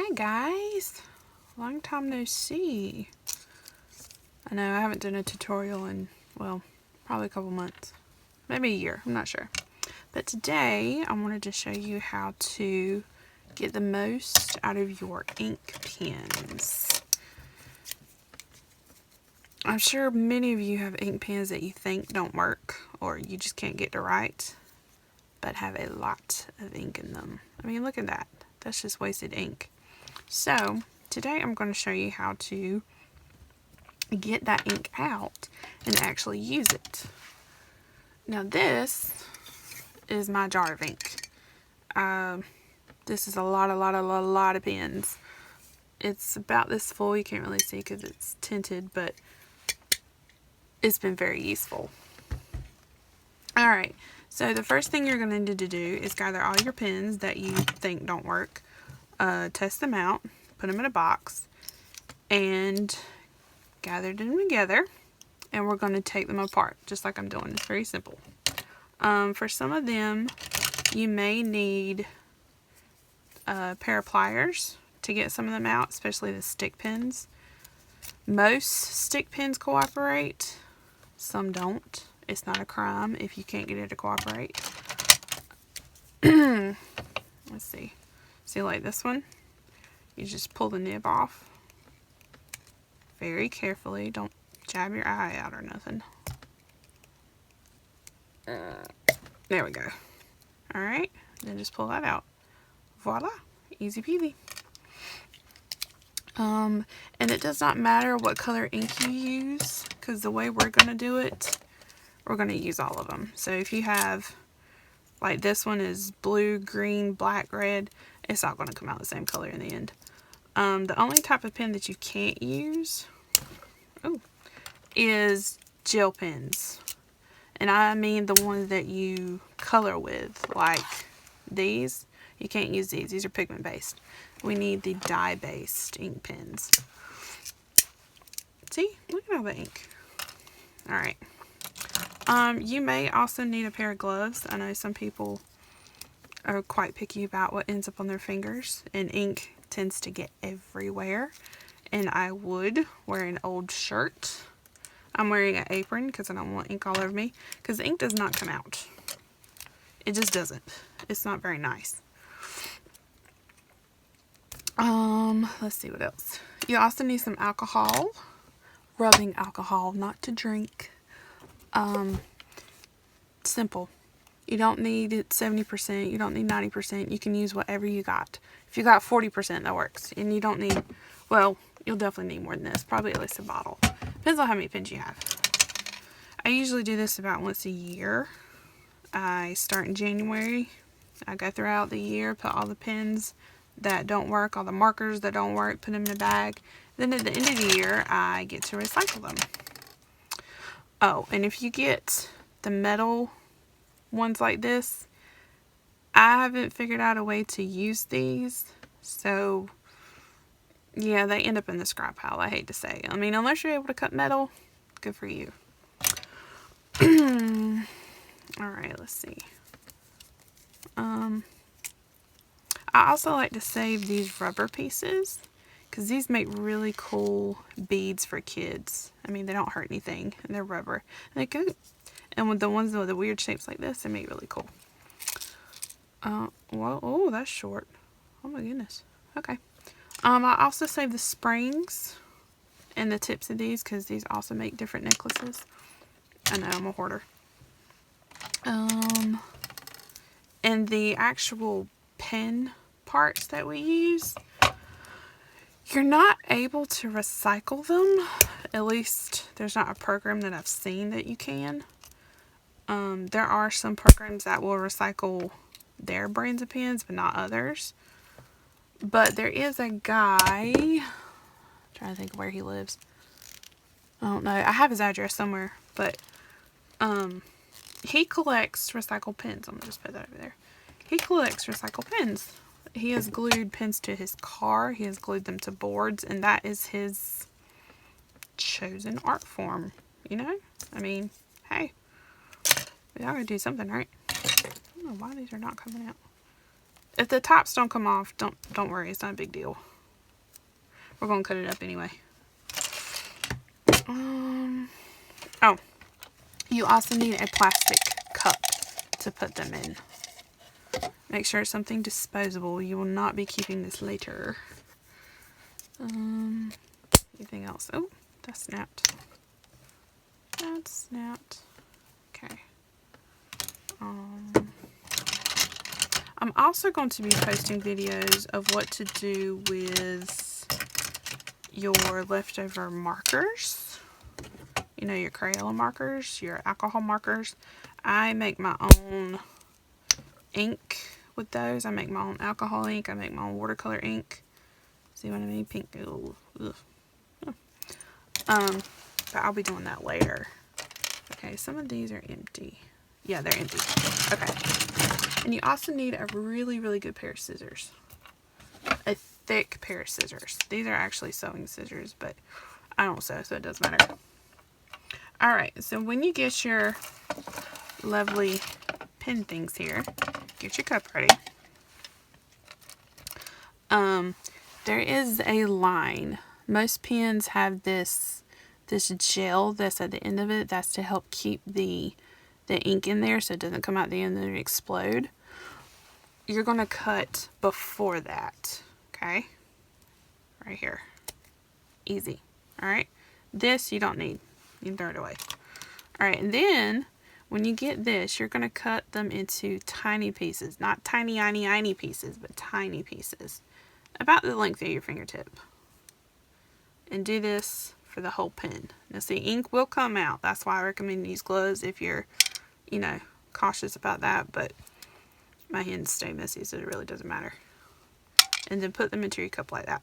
Hi guys, long time no see. I know I haven't done a tutorial in, well, probably a couple months, maybe a year, I'm not sure. But today I wanted to show you how to get the most out of your ink pens. I'm sure many of you have ink pens that you think don't work or you just can't get to right, but have a lot of ink in them. I mean, look at that. That's just wasted ink. So today I'm going to show you how to get that ink out and actually use it. Now this is my jar of ink. This is a lot of pens. It's about this full. You can't really see because it's tinted, but it's been very useful. Alright, so the first thing you're going to need to do is gather all your pens that you think don't work. Test them out, put them in a box, and gather them together, and we're going to take them apart just like I'm doing. It's very simple. For some of them you may need a pair of pliers to get some of them out, especially the stick pens. Most stick pens cooperate, some don't. It's not a crime if you can't get it to cooperate. Let's see. See, like this one, you just pull the nib off very carefully. Don't jab your eye out or nothing. There we go. Alright, then just pull that out. Voila, easy peasy. And it does not matter what color ink you use, because the way we're going to do it, we're going to use all of them. So if you have, like this one is blue, green, black, red, it's not going to come out the same color in the end. The only type of pen that you can't use is gel pens. And I mean the ones that you color with, like these. You can't use these. These are pigment based. We need the dye based ink pens. See? Look at all the ink. Alright. You may also need a pair of gloves. I know some people are quite picky about what ends up on their fingers, and ink tends to get everywhere. And I would wear an old shirt. I'm wearing an apron because I don't want ink all over me, because the ink does not come out. It just doesn't. It's not very nice. Let's see what else. You also need some alcohol. Rubbing alcohol, not to drink. Simple. You don't need it 70%, you don't need 90%, you can use whatever you got. If you got 40%, that works. And you don't need, well, you'll definitely need more than this, probably at least a bottle. Depends on how many pens you have. I usually do this about once a year. I start in January, I go throughout the year, put all the pens that don't work, all the markers that don't work, put them in a bag. Then at the end of the year, I get to recycle them. Oh, and if you get the metal ones like this, I haven't figured out a way to use these, so yeah, they end up in the scrap pile, I hate to say. I mean, unless you're able to cut metal, good for you. Alright, let's see. I also like to save these rubber pieces, because these make really cool beads for kids. I mean, they don't hurt anything, and they're rubber. And they're good. And with the ones with the weird shapes like this, they make it really cool. Well, oh, that's short. Oh my goodness. Okay. I also save the springs and the tips of these, because these also make different necklaces. I know, I'm a hoarder. And the actual pen parts that we use, you're not able to recycle them. At least there's not a program that I've seen that you can. There are some programs that will recycle their brands of pens, but not others. But there is a guy, I'm trying to think of where he lives. I don't know. I have his address somewhere, but he collects recycled pens. I'm gonna just put that over there. He collects recycled pens. He has glued pens to his car. He has glued them to boards, and that is his chosen art form. You know? I mean, hey, we gotta do something, right? I don't know why these are not coming out. If the tops don't come off, don't worry. It's not a big deal. we're going to cut it up anyway. Oh, you also need a plastic cup to put them in. Make sure it's something disposable. You will not be keeping this later. Anything else? Oh, that snapped. That snapped. Okay. I'm also going to be posting videos of what to do with your leftover markers. You know, your Crayola markers, your alcohol markers. I make my own ink with those. I make my own alcohol ink. I make my own watercolor ink. See what I mean? Pink. Ugh. But I'll be doing that later. Okay, some of these are empty. Yeah, they're empty. Okay. And you also need a really, really good pair of scissors. A thick pair of scissors. These are actually sewing scissors, but I don't sew, so it doesn't matter. Alright, so when you get your lovely pen things here, get your cup ready. There is a line. Most pens have this gel that's at the end of it. That's to help keep the ink in there so it doesn't come out the end and explode. You're going to cut before that, okay? Right here. Easy. Alright? This you don't need. You can throw it away. Alright, and then when you get this, you're going to cut them into tiny pieces. Not tiny pieces, but tiny pieces. About the length of your fingertip. And do this for the whole pen. Now see, ink will come out. That's why I recommend use gloves if you're, you know, cautious about that. But my hands stay messy, so it really doesn't matter. And then put them into your cup like that.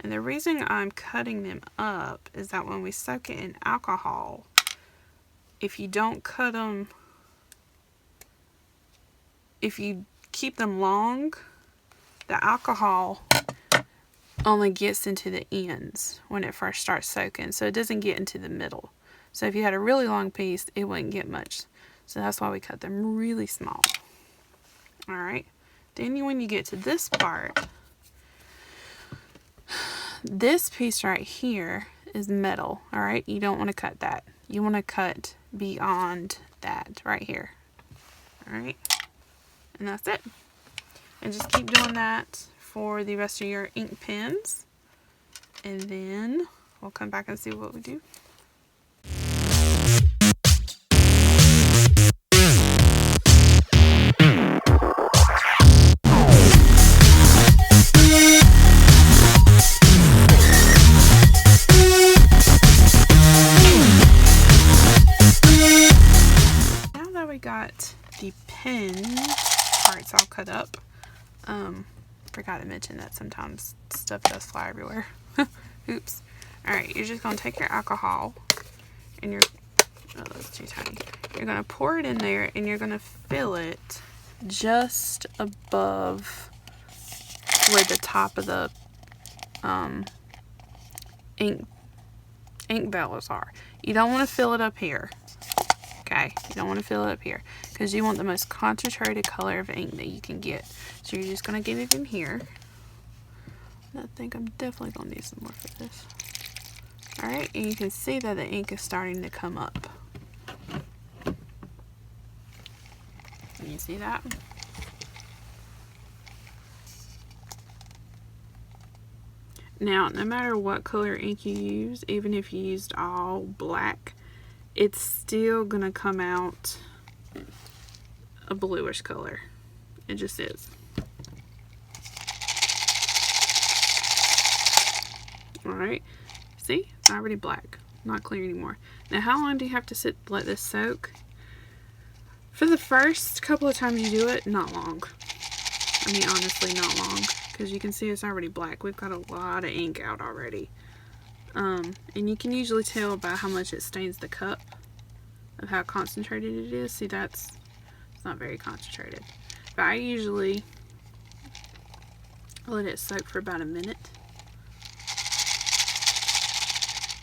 And the reason I'm cutting them up is that when we soak it in alcohol, if you don't cut them, if you keep them long, the alcohol only gets into the ends when it first starts soaking, so it doesn't get into the middle. So if you had a really long piece, it wouldn't get much. So that's why we cut them really small. Alright, then when you get to this part, this piece right here is metal. Alright, you don't want to cut that. You want to cut beyond that right here. Alright, and that's it. And just keep doing that for the rest of your ink pens. And then we'll come back and see what we do. Now that we got the pen parts all cut up, forgot to mention that sometimes stuff does fly everywhere. Oops. Alright, you're just going to take your alcohol and you're, oh, that's too tiny. You're going to pour it in there and you're going to fill it just above where the top of the ink bellows are. You don't want to fill it up here. Okay, you don't want to fill it up here because you want the most concentrated color of ink that you can get. So you're just going to get it in here. I think I'm definitely going to need some more for this. Alright, and you can see that the ink is starting to come up. Can you see that? Now, no matter what color ink you use, even if you used all black, it's still going to come out a bluish color. It just is. Alright, see? It's already black. Not clear anymore. Now, how long do you have to let this soak? For the first couple of times you do it, not long. I mean, honestly, not long. Because you can see it's already black. We've got a lot of ink out already. And you can usually tell by how much it stains the cup of how concentrated it is. See, it's not very concentrated. But I usually let it soak for about a minute.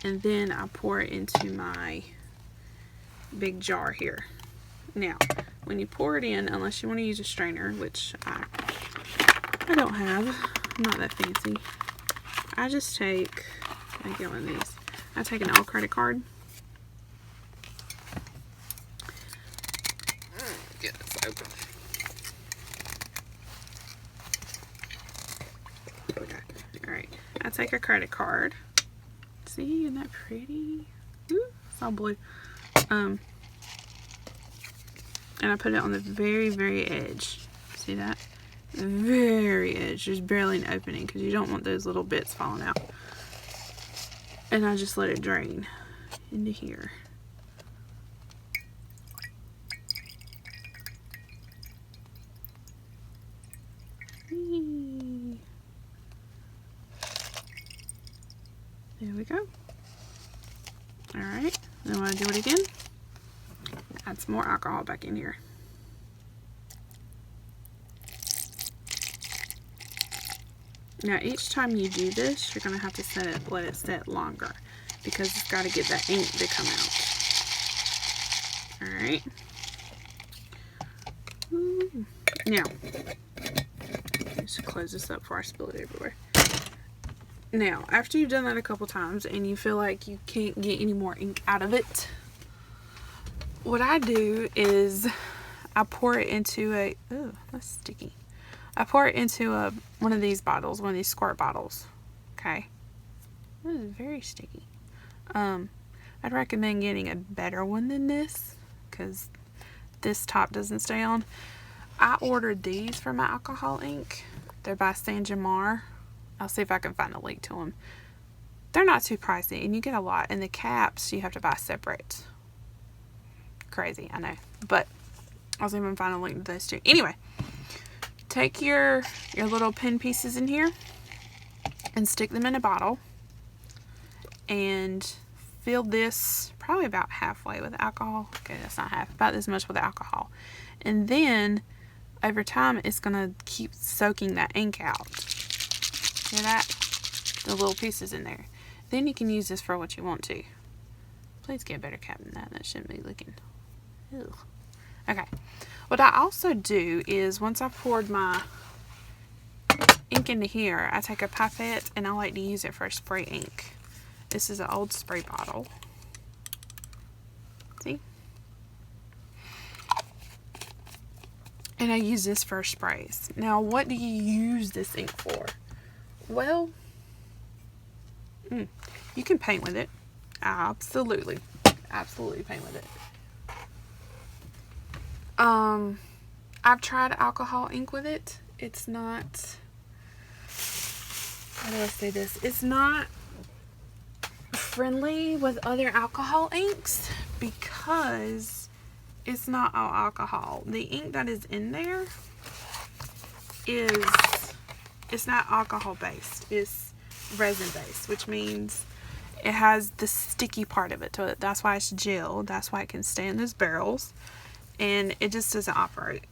And then I pour it into my big jar here. Now, when you pour it in, unless you want to use a strainer, which I don't have, I'm not that fancy. I just take, I get one of these. I take an old credit card. Get this open. Okay. Alright. I take a credit card. See, isn't that pretty? Ooh, it's all blue. And I put it on the very, very edge. See that? Very edge. There's barely an opening because you don't want those little bits falling out. And I just let it drain into here. Whee. There we go. Alright, then when I do it again, add some more alcohol back in here. Now each time you do this, you're going to have to let it set longer because it's got to get that ink to come out. Alright. Now, let's close this up before I spill it everywhere. Now, after you've done that a couple times and you feel like you can't get any more ink out of it, what I do is I pour it into a, oh, that's sticky. I pour it into one of these bottles, one of these squirt bottles. Okay. This is very sticky. I'd recommend getting a better one than this because this top doesn't stay on. I ordered these for my alcohol ink. They're by Saint Jamar. I'll see if I can find a link to them. They're not too pricey and you get a lot. And the caps you have to buy separate. Crazy, I know. But I'll see if I can find a link to those too. Anyway. Take your little pen pieces in here and stick them in a bottle and fill this probably about halfway with alcohol. Okay, that's not half, about this much with alcohol. And then over time it's going to keep soaking that ink out. Hear that? The little pieces in there. Then you can use this for what you want to. Please get a better cap than that. That shouldn't be looking. Ew. Okay. What I also do is once I've poured my ink into here, I take a pipette and I like to use it for spray ink. This is an old spray bottle. See? And I use this for sprays. Now, what do you use this ink for? Well, you can paint with it. Absolutely. Absolutely paint with it. I've tried alcohol ink with it. It's not, how do I say this? It's not friendly with other alcohol inks because it's not all alcohol. The ink that is in there it's not alcohol based. It's resin based, which means it has the sticky part of it to it. That's why it's gel. That's why it can stay in those barrels. And it just doesn't operate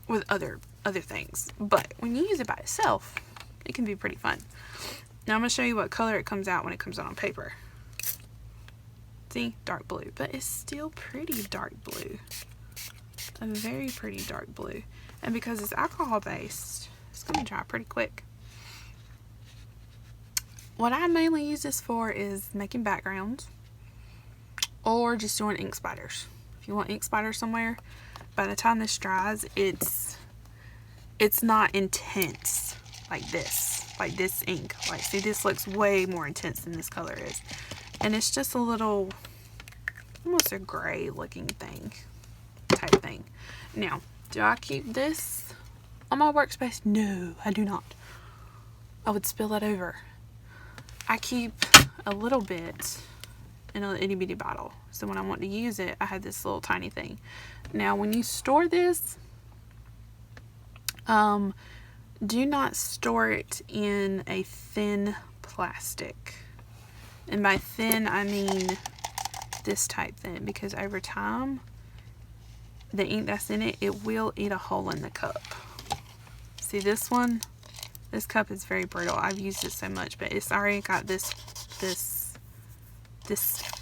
with other things. But when you use it by itself, it can be pretty fun. Now I'm going to show you what color it comes out when it comes out on paper. See? Dark blue. But it's still pretty dark blue. A very pretty dark blue. And because it's alcohol based, it's going to dry pretty quick. What I mainly use this for is making backgrounds. Or just doing ink spiders. If you want ink spiders somewhere, by the time this dries, it's not intense like this ink. Like, see, this looks way more intense than this color is. And it's just a little, almost a gray looking thing, type thing. Now, do I keep this on my workspace? No, I do not. I would spill it over. I keep a little bit in a itty bitty bottle. So when I want to use it, I have this little tiny thing. Now when you store this, do not store it in a thin plastic. And by thin, I mean this type thin, because over time, the ink that's in it, it will eat a hole in the cup. See this one? This cup is very brittle. I've used it so much, but it's already got this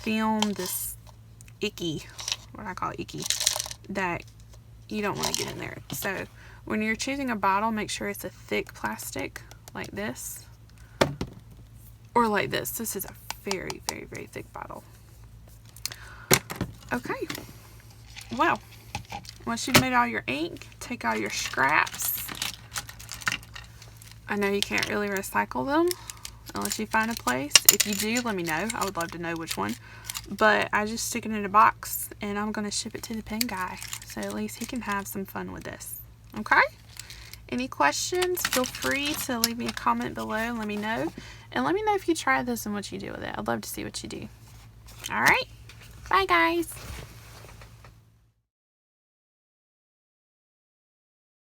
film, this icky, what I call icky, that you don't want to get in there. So when you're choosing a bottle, make sure it's a thick plastic like this, or like this. This is a very, very, very thick bottle. Okay, well, once you've made all your ink, take all your scraps. I know you can't really recycle them unless you find a place. If you do, let me know. I would love to know which one. But I just stick it in a box and I'm going to ship it to the pen guy, so at least he can have some fun with this. Okay? Any questions? Feel free to leave me a comment below and let me know. And let me know if you try this and what you do with it. I'd love to see what you do. Alright? Bye, guys.